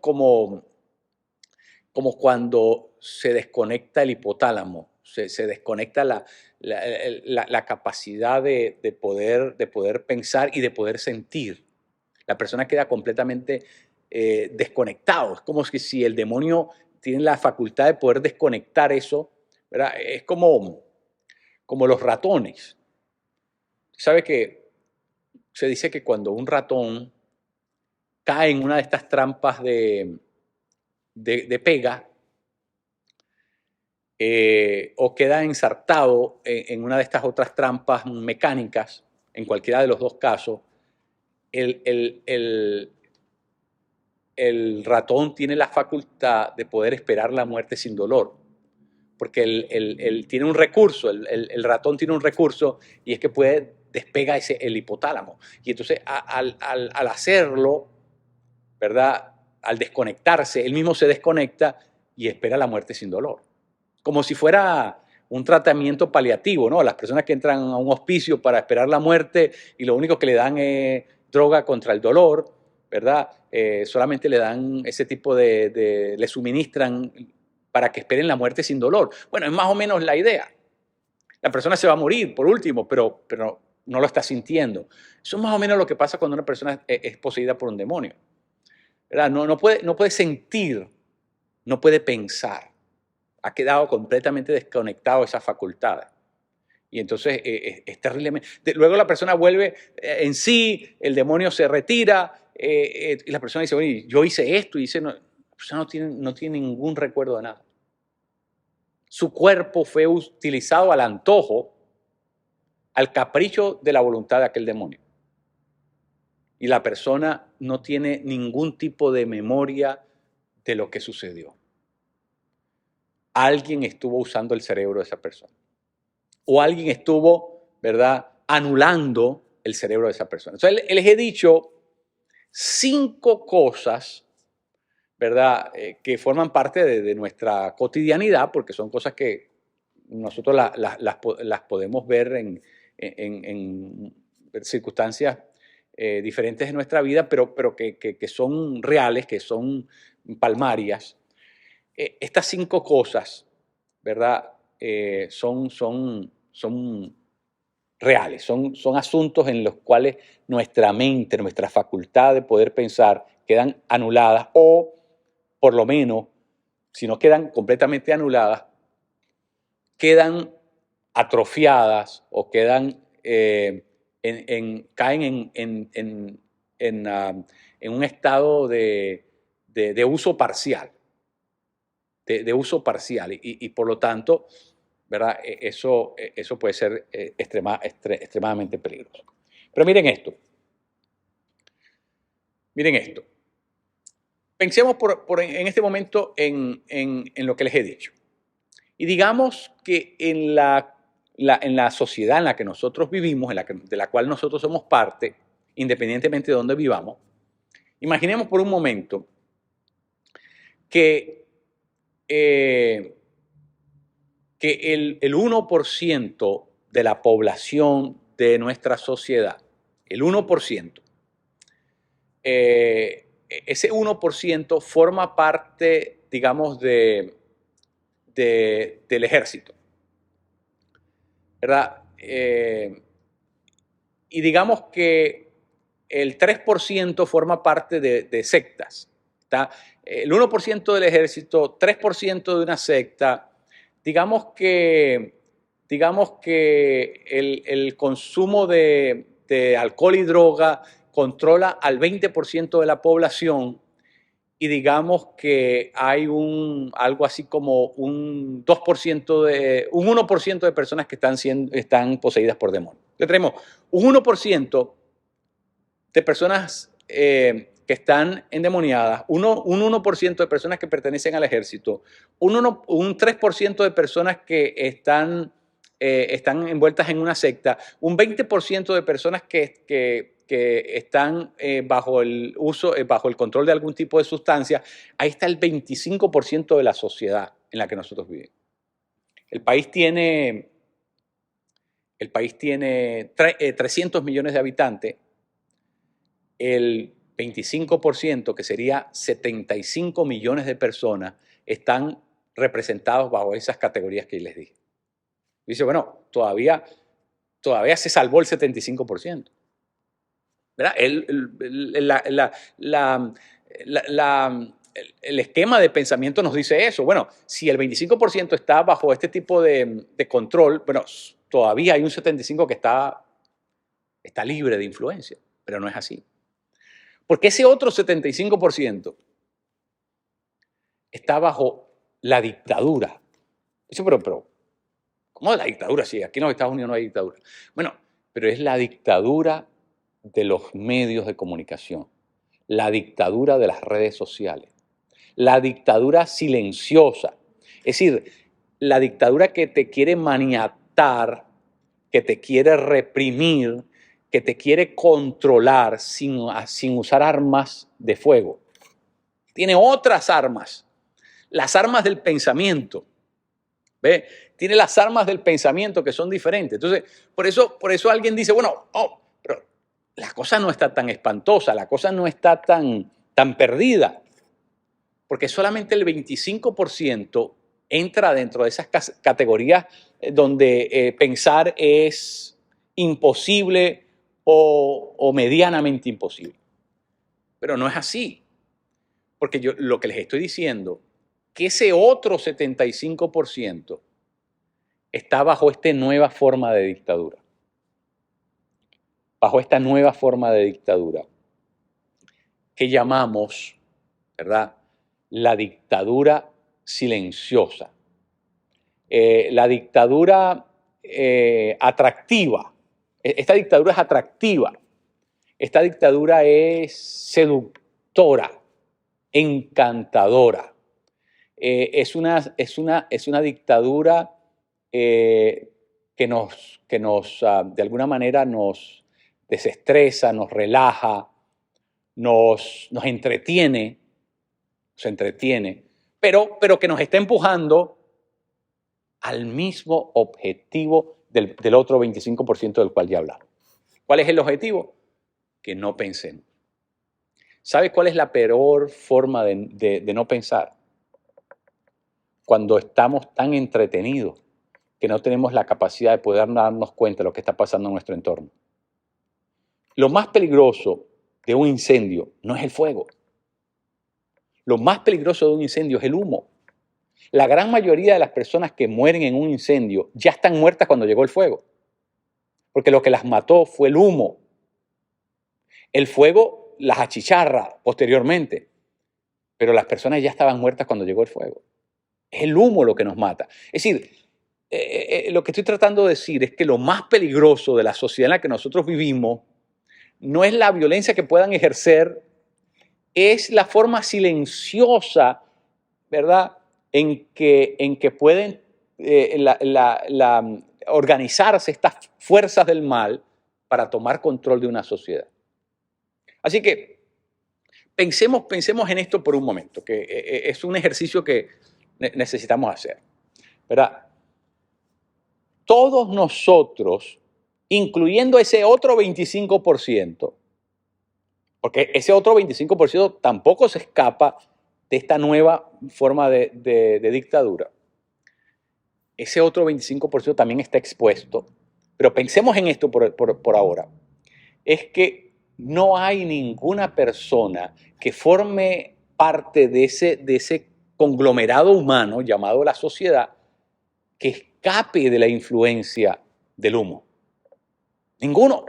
cuando se desconecta el hipotálamo, se desconecta la capacidad de poder pensar y de poder sentir. La persona queda completamente desconectado. Es como si el demonio tiene la facultad de poder desconectar eso, ¿verdad? Es como los ratones. ¿Sabe que se dice que cuando un ratón cae en una de estas trampas de pega o queda ensartado en una de estas otras trampas mecánicas, en cualquiera de los dos casos, el ratón tiene la facultad de poder esperar la muerte sin dolor, porque él tiene un recurso, el ratón tiene un recurso, y es que despega el hipotálamo. Y entonces al hacerlo, ¿verdad?, al desconectarse, él mismo se desconecta y espera la muerte sin dolor. Como si fuera un tratamiento paliativo, ¿no? Las personas que entran a un hospicio para esperar la muerte y lo único que le dan es droga contra el dolor, ¿verdad? Solamente le dan ese tipo le suministran para que esperen la muerte sin dolor. Bueno, es más o menos la idea. La persona se va a morir, por último, pero no lo está sintiendo. Eso es más o menos lo que pasa cuando una persona es poseída por un demonio, ¿verdad? No puede sentir, no puede pensar. Ha quedado completamente desconectado de esas facultades. Y entonces es terriblemente... Luego la persona vuelve en sí, el demonio se retira, y la persona dice, oye, yo hice esto, y dice, no, la persona no tiene ningún recuerdo de nada. Su cuerpo fue utilizado al antojo, al capricho de la voluntad de aquel demonio. Y la persona no tiene ningún tipo de memoria de lo que sucedió. Alguien estuvo usando el cerebro de esa persona. O alguien estuvo, ¿verdad?, anulando el cerebro de esa persona. Entonces, les he dicho 5 cosas ¿verdad? Que forman parte de nuestra cotidianidad, porque son cosas que nosotros las podemos ver en circunstancias diferentes de nuestra vida, pero que son reales, que son palmarias. Estas 5 cosas, ¿verdad? Son reales, son asuntos en los cuales nuestra mente, nuestra facultad de poder pensar quedan anuladas o, por lo menos, si no quedan completamente anuladas, quedan atrofiadas o quedan, caen en un estado de uso parcial, de uso parcial y por lo tanto, ¿verdad? Eso puede ser extremadamente peligroso. Pero miren esto. Pensemos en este momento en lo que les he dicho. Y digamos que en la sociedad en la que nosotros vivimos, de la cual nosotros somos parte, independientemente de dónde vivamos, imaginemos por un momento que, el 1% de la población de nuestra sociedad, el 1%, ese 1% forma parte, digamos, del ejército, ¿verdad? Y digamos que el 3% forma parte de sectas. ¿Está? El 1% del ejército, 3% de una secta. Digamos que el consumo de alcohol y droga controla al 20% de la población y digamos que hay algo así como un 1% de personas que están poseídas por demonios. Entonces tenemos un 1% de personas que están endemoniadas, un 1% de personas que pertenecen al ejército, un 3% de personas que están envueltas en una secta, un 20% de personas que están bajo el control de algún tipo de sustancia. Ahí está el 25% de la sociedad en la que nosotros vivimos. El país tiene 300 millones de habitantes. El 25%, que sería 75 millones de personas, están representados bajo esas categorías que les dije. Dice, bueno, todavía se salvó el 75%. ¿Verdad? El esquema de pensamiento nos dice eso. Bueno, si el 25% está bajo este tipo de control, bueno, todavía hay un 75% que está libre de influencia, pero no es así. Porque ese otro 75% está bajo la dictadura. Dice, pero, ¿cómo la dictadura? Sí, aquí en los Estados Unidos no hay dictadura. Bueno, pero es la dictadura de los medios de comunicación, la dictadura de las redes sociales, la dictadura silenciosa. Es decir, la dictadura que te quiere maniatar, que te quiere reprimir, que te quiere controlar sin usar armas de fuego. Tiene otras armas, las armas del pensamiento. ¿Ve? Tiene las armas del pensamiento que son diferentes. Entonces, por eso alguien dice, bueno, pero la cosa no está tan espantosa, la cosa no está tan perdida, porque solamente el 25% entra dentro de esas categorías donde pensar es imposible o medianamente imposible. Pero no es así, porque yo lo que les estoy diciendo, que ese otro 75% está bajo esta nueva forma de dictadura. Bajo esta nueva forma de dictadura que llamamos, ¿verdad?, la dictadura silenciosa. La dictadura atractiva. Esta dictadura es atractiva. Esta dictadura es seductora, encantadora. Es una dictadura que nos de alguna manera nos desestresa, nos relaja, nos entretiene, se entretiene, pero que nos está empujando al mismo objetivo del otro 25% del cual ya hablamos. ¿Cuál es el objetivo? Que no pensemos. ¿Sabe cuál es la peor forma de no pensar? Cuando estamos tan entretenidos que no tenemos la capacidad de poder darnos cuenta de lo que está pasando en nuestro entorno. Lo más peligroso de un incendio no es el fuego. Lo más peligroso de un incendio es el humo. La gran mayoría de las personas que mueren en un incendio ya están muertas cuando llegó el fuego, porque lo que las mató fue el humo. El fuego las achicharra posteriormente, pero las personas ya estaban muertas cuando llegó el fuego. Es el humo lo que nos mata. Es decir, lo que estoy tratando de decir es que lo más peligroso de la sociedad en la que nosotros vivimos no es la violencia que puedan ejercer, es la forma silenciosa, ¿verdad?, en que pueden organizarse estas fuerzas del mal para tomar control de una sociedad. Así que pensemos en esto por un momento, que es un ejercicio que necesitamos hacer, ¿verdad? Todos nosotros, incluyendo ese otro 25%, porque ese otro 25% tampoco se escapa de esta nueva forma de dictadura. Ese otro 25% también está expuesto. Pero pensemos en esto por ahora. Es que no hay ninguna persona que forme parte de ese conglomerado humano llamado la sociedad que escape de la influencia del humo. Ninguno.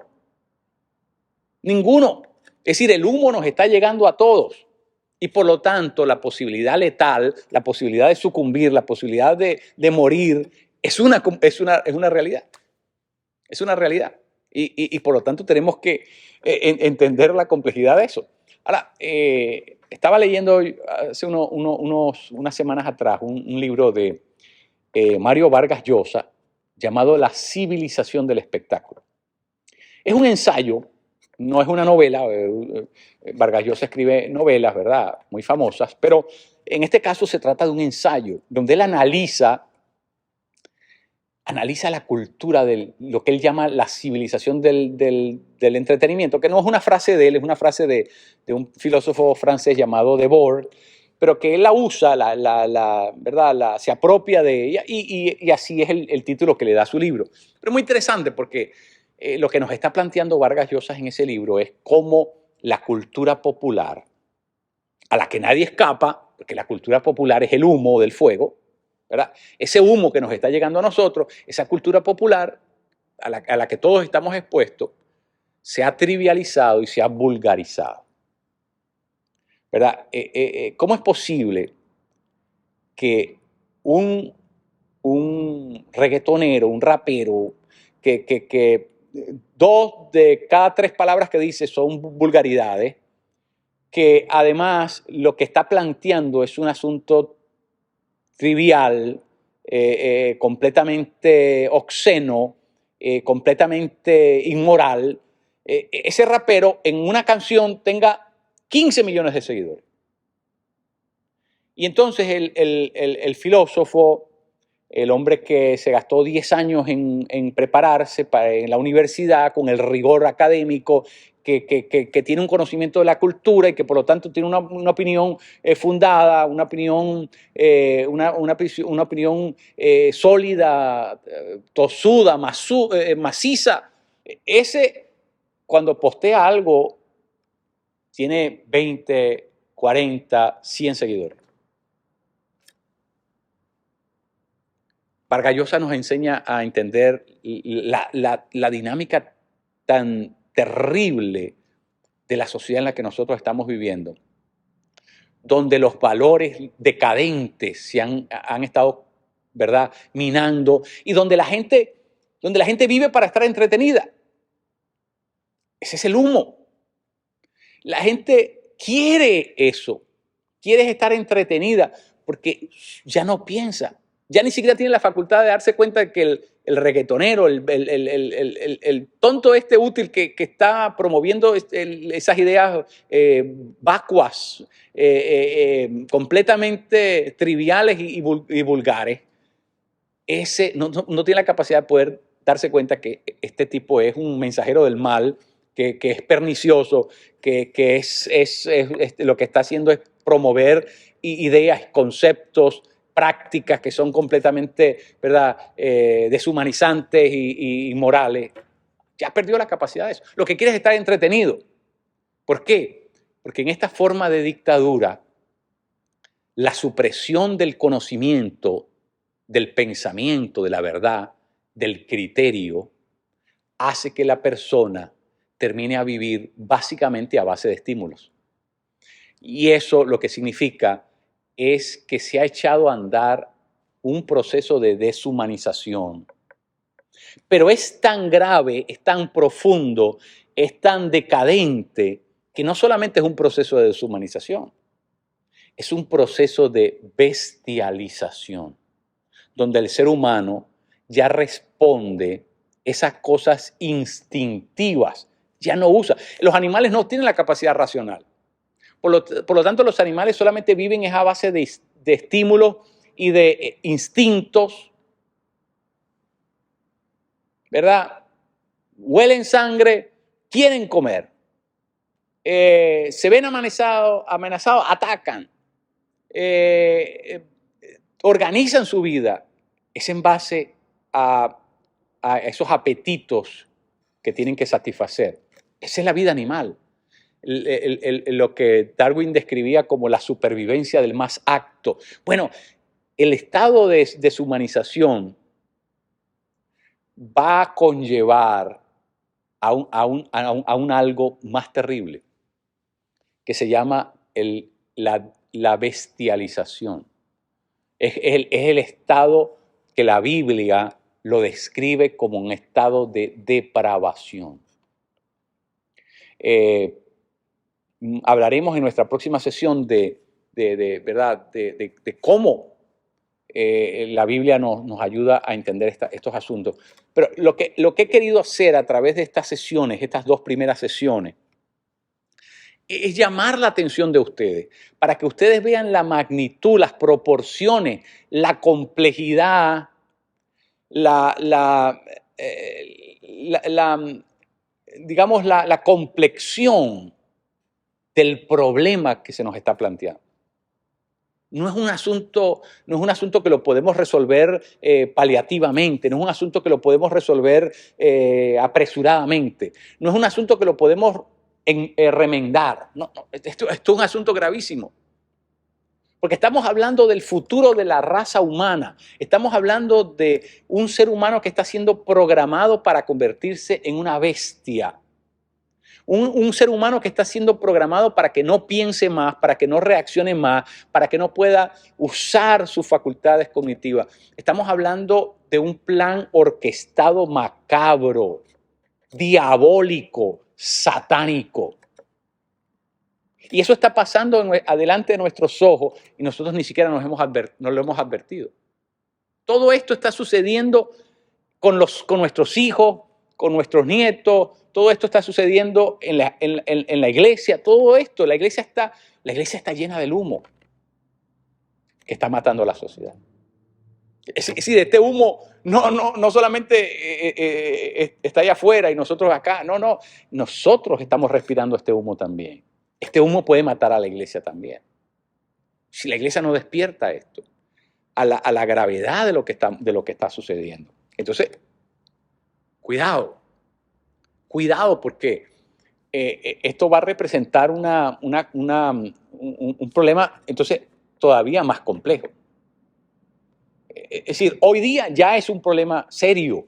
Ninguno. Es decir, el humo nos está llegando a todos. Y por lo tanto, la posibilidad letal, la posibilidad de sucumbir, la posibilidad de morir, es una realidad. Es una realidad. Y por lo tanto, tenemos que entender la complejidad de eso. Ahora, estaba leyendo hace unas semanas atrás un libro de Mario Vargas Llosa llamado La civilización del espectáculo. Es un ensayo. No es una novela, Vargas Llosa escribe novelas, ¿verdad?, muy famosas, pero en este caso se trata de un ensayo donde él analiza la cultura de lo que él llama la civilización del entretenimiento, que no es una frase de él, es una frase de un filósofo francés llamado Debord, pero que él la usa, ¿verdad?, se apropia de ella y así es el título que le da a su libro. Pero es muy interesante porque lo que nos está planteando Vargas Llosa en ese libro es cómo la cultura popular, a la que nadie escapa, porque la cultura popular es el humo del fuego, ¿verdad? Ese humo que nos está llegando a nosotros, esa cultura popular a la que todos estamos expuestos, se ha trivializado y se ha vulgarizado, ¿verdad? ¿Cómo es posible que un reggaetonero, un rapero, que 2 de cada 3 palabras que dice son vulgaridades, que además lo que está planteando es un asunto trivial, completamente obsceno, completamente inmoral, ese rapero en una canción tenga 15 millones de seguidores? Y entonces el filósofo, el hombre que se gastó 10 años en prepararse en la universidad con el rigor académico, que tiene un conocimiento de la cultura y que por lo tanto tiene una opinión fundada, una opinión sólida, tosuda, maciza. Ese, cuando postea algo, tiene 20, 40, 100 seguidores. Vargas Llosa nos enseña a entender la dinámica tan terrible de la sociedad en la que nosotros estamos viviendo, donde los valores decadentes se han estado, ¿verdad?, minando, y donde la gente vive para estar entretenida. Ese es el humo. La gente quiere eso, quiere estar entretenida porque ya no piensa. Ya ni siquiera tiene la facultad de darse cuenta de que el reggaetonero, el tonto este útil que está promoviendo esas ideas vacuas, completamente triviales y vulgares, ese no tiene la capacidad de poder darse cuenta que este tipo es un mensajero del mal, que es pernicioso, que lo que está haciendo es promover ideas, conceptos, prácticas que son completamente, ¿verdad?, deshumanizantes y morales. Ya perdió la capacidad de eso. Lo que quiere es estar entretenido. ¿Por qué? Porque en esta forma de dictadura, la supresión del conocimiento, del pensamiento, de la verdad, del criterio, hace que la persona termine a vivir básicamente a base de estímulos. Y eso lo que significa es que se ha echado a andar un proceso de deshumanización. Pero es tan grave, es tan profundo, es tan decadente, que no solamente es un proceso de deshumanización, es un proceso de bestialización, donde el ser humano ya responde esas cosas instintivas, ya no usa. Los animales no tienen la capacidad racional. Por lo tanto, los animales solamente viven a base de estímulos y de instintos, ¿verdad? Huelen sangre, quieren comer. Se ven amenazados, atacan. Organizan su vida. Es en base a esos apetitos que tienen que satisfacer. Esa es la vida animal. Lo que Darwin describía como la supervivencia del más apto. Bueno, el estado de deshumanización va a conllevar a un algo más terrible, que se llama la bestialización. Es el estado que la Biblia lo describe como un estado de depravación. Hablaremos en nuestra próxima sesión de cómo la Biblia nos ayuda a entender estos asuntos. Pero lo que he querido hacer a través de estas sesiones, estas dos primeras sesiones, es llamar la atención de ustedes, para que ustedes vean la magnitud, las proporciones, la complejidad, digamos, la complexión del problema que se nos está planteando. No es un asunto que lo podemos resolver paliativamente, no es un asunto que lo podemos resolver apresuradamente, no es un asunto que lo podemos remendar. No, esto es un asunto gravísimo. Porque estamos hablando del futuro de la raza humana. Estamos hablando de un ser humano que está siendo programado para convertirse en una bestia. Un ser humano que está siendo programado para que no piense más, para que no reaccione más, para que no pueda usar sus facultades cognitivas. Estamos hablando de un plan orquestado macabro, diabólico, satánico. Y eso está pasando adelante de nuestros ojos y nosotros ni siquiera nos lo hemos advertido. Todo esto está sucediendo con nuestros hijos, con nuestros nietos. Todo esto está sucediendo en la iglesia. Todo esto, la iglesia está llena del humo que está matando a la sociedad. Es decir, este humo no solamente está allá afuera y nosotros acá. No, nosotros estamos respirando este humo también. Este humo puede matar a la iglesia también. Si la iglesia no despierta esto, a la gravedad de lo que está sucediendo. Entonces, cuidado porque esto va a representar un problema entonces todavía más complejo. Es decir, hoy día ya es un problema serio,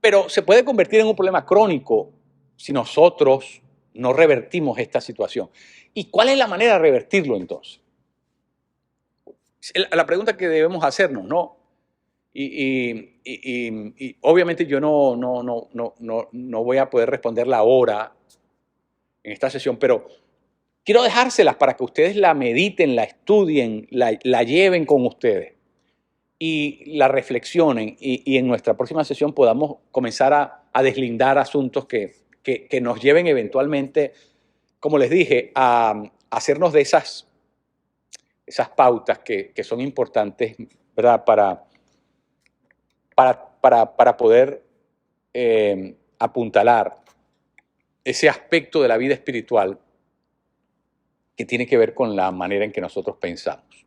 pero se puede convertir en un problema crónico si nosotros no revertimos esta situación. ¿Y cuál es la manera de revertirlo entonces? La pregunta que debemos hacernos, ¿no? Y obviamente yo no voy a poder responderla ahora en esta sesión, pero quiero dejárselas para que ustedes la mediten, la estudien, la lleven con ustedes. y la reflexionen y en nuestra próxima sesión podamos comenzar a deslindar asuntos que nos lleven eventualmente, como les dije, a hacernos de esas pautas que son importantes, ¿verdad? Para poder apuntalar ese aspecto de la vida espiritual que tiene que ver con la manera en que nosotros pensamos.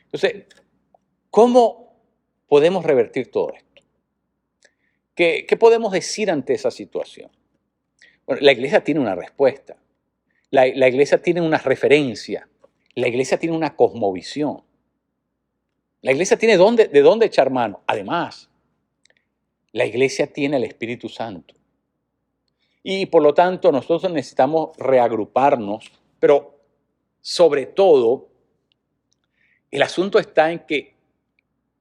Entonces, ¿cómo podemos revertir todo esto? ¿Qué podemos decir ante esa situación? Bueno, la iglesia tiene una respuesta. La iglesia tiene una referencia. La iglesia tiene una cosmovisión. La iglesia tiene de dónde echar mano. Además, la iglesia tiene el Espíritu Santo. Y por lo tanto, nosotros necesitamos reagruparnos, pero sobre todo, el asunto está en que,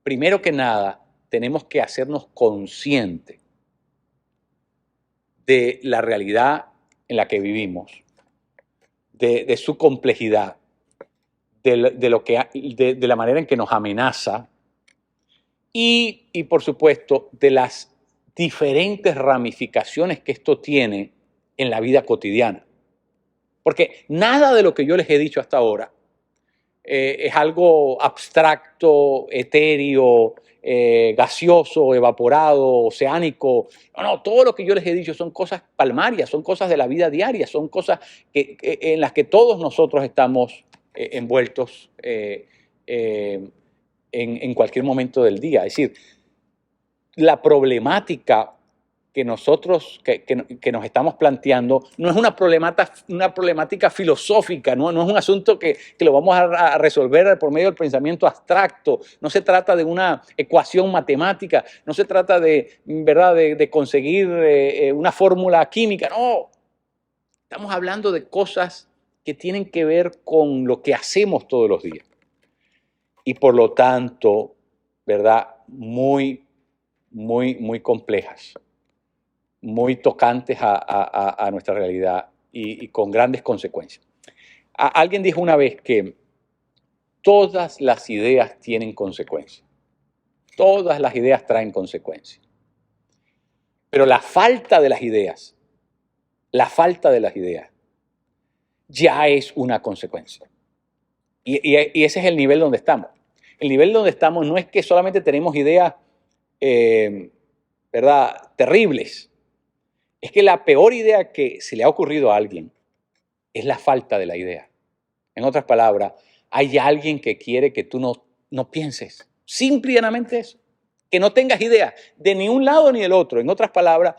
primero que nada, tenemos que hacernos conscientes de la realidad en la que vivimos, de su complejidad, de la manera en que nos amenaza y, por supuesto, de las diferentes ramificaciones que esto tiene en la vida cotidiana. Porque nada de lo que yo les he dicho hasta ahora es algo abstracto, etéreo, gaseoso, evaporado, oceánico. No, todo lo que yo les he dicho son cosas palmarias, son cosas de la vida diaria, son cosas en las que todos nosotros estamos envueltos en cualquier momento del día. Es decir, la problemática que nosotros que nos estamos planteando no es una problemática filosófica, no es un asunto que lo vamos a resolver por medio del pensamiento abstracto, no se trata de una ecuación matemática, no se trata ¿verdad? De conseguir una fórmula química, no. Estamos hablando de cosas que tienen que ver con lo que hacemos todos los días. Y por lo tanto, ¿verdad? Muy complejas, muy tocantes a nuestra realidad y con grandes consecuencias. Alguien dijo una vez que todas las ideas tienen consecuencias. Todas las ideas traen consecuencias. Pero la falta de las ideas ya es una consecuencia. Y ese es el nivel donde estamos. El nivel donde estamos no es que solamente tenemos ideas ¿verdad? Terribles. Es que la peor idea que se le ha ocurrido a alguien es la falta de la idea. En otras palabras, hay alguien que quiere que tú no pienses. Simple y llanamente eso. Que no tengas idea de ni un lado ni del otro. En otras palabras,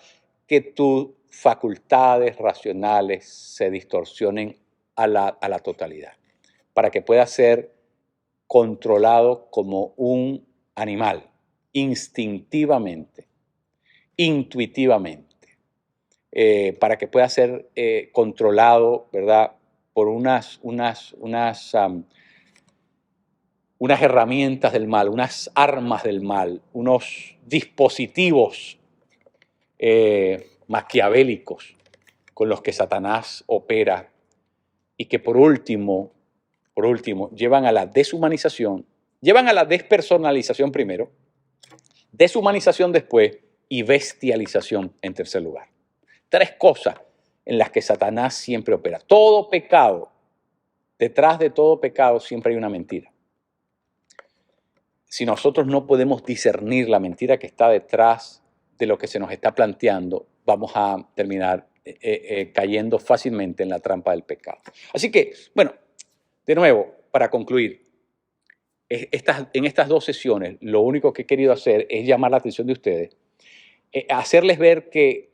que tus facultades racionales se distorsionen a la totalidad. Para que puedas ser controlado como un animal, instintivamente, intuitivamente. Para que pueda ser controlado, ¿verdad? Por unas herramientas del mal, unas armas del mal, unos dispositivos maquiavélicos con los que Satanás opera y que por último, llevan a la deshumanización, llevan a la despersonalización primero, deshumanización después y bestialización en tercer lugar. Tres cosas en las que Satanás siempre opera. Todo pecado, detrás de todo pecado siempre hay una mentira. Si nosotros no podemos discernir la mentira que está detrás de lo que se nos está planteando, vamos a terminar cayendo fácilmente en la trampa del pecado. Así que, bueno, de nuevo, para concluir, en estas dos sesiones, lo único que he querido hacer es llamar la atención de ustedes, hacerles ver que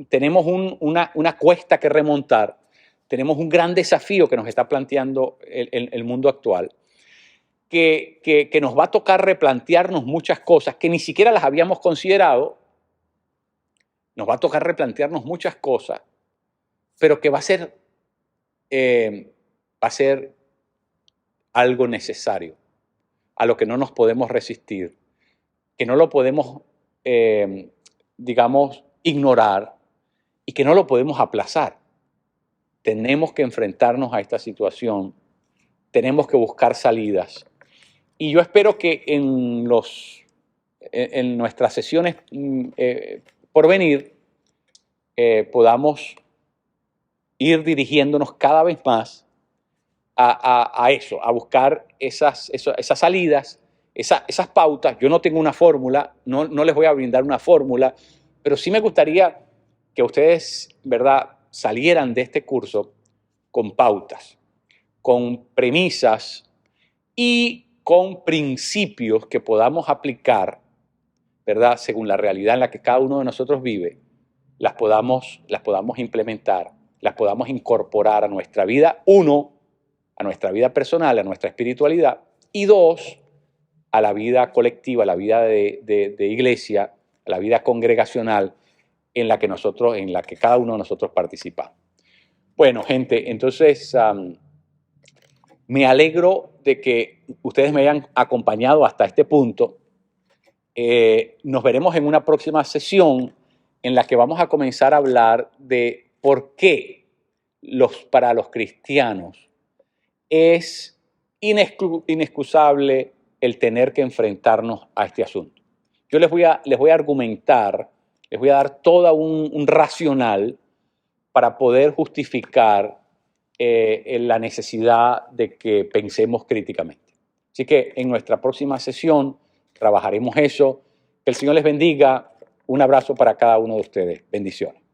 tenemos una cuesta que remontar, tenemos un gran desafío que nos está planteando el mundo actual, que nos va a tocar replantearnos muchas cosas que ni siquiera las habíamos considerado, nos va a tocar replantearnos muchas cosas, pero que va a ser algo necesario, a lo que no nos podemos resistir, que no lo podemos, digamos, ignorar y que no lo podemos aplazar. Tenemos que enfrentarnos a esta situación, tenemos que buscar salidas Y yo espero que en nuestras sesiones por venir podamos ir dirigiéndonos cada vez más a eso, a buscar esas salidas, esas pautas. Yo no tengo una fórmula, no les voy a brindar una fórmula, pero sí me gustaría que ustedes, ¿verdad?, salieran de este curso con pautas, con premisas y con principios que podamos aplicar, ¿verdad?, según la realidad en la que cada uno de nosotros vive, las podamos implementar, las podamos incorporar a nuestra vida, uno, a nuestra vida personal, a nuestra espiritualidad, y dos, a la vida colectiva, a la vida de iglesia, a la vida congregacional en la que cada uno de nosotros participa. Bueno, gente, entonces me alegro de que ustedes me hayan acompañado hasta este punto. Nos veremos en una próxima sesión en la que vamos a comenzar a hablar de por qué para los cristianos es inexcusable el tener que enfrentarnos a este asunto. Yo les voy a argumentar, les voy a dar todo un racional para poder justificar la necesidad de que pensemos críticamente. Así que en nuestra próxima sesión trabajaremos eso. Que el Señor les bendiga. Un abrazo para cada uno de ustedes. Bendiciones.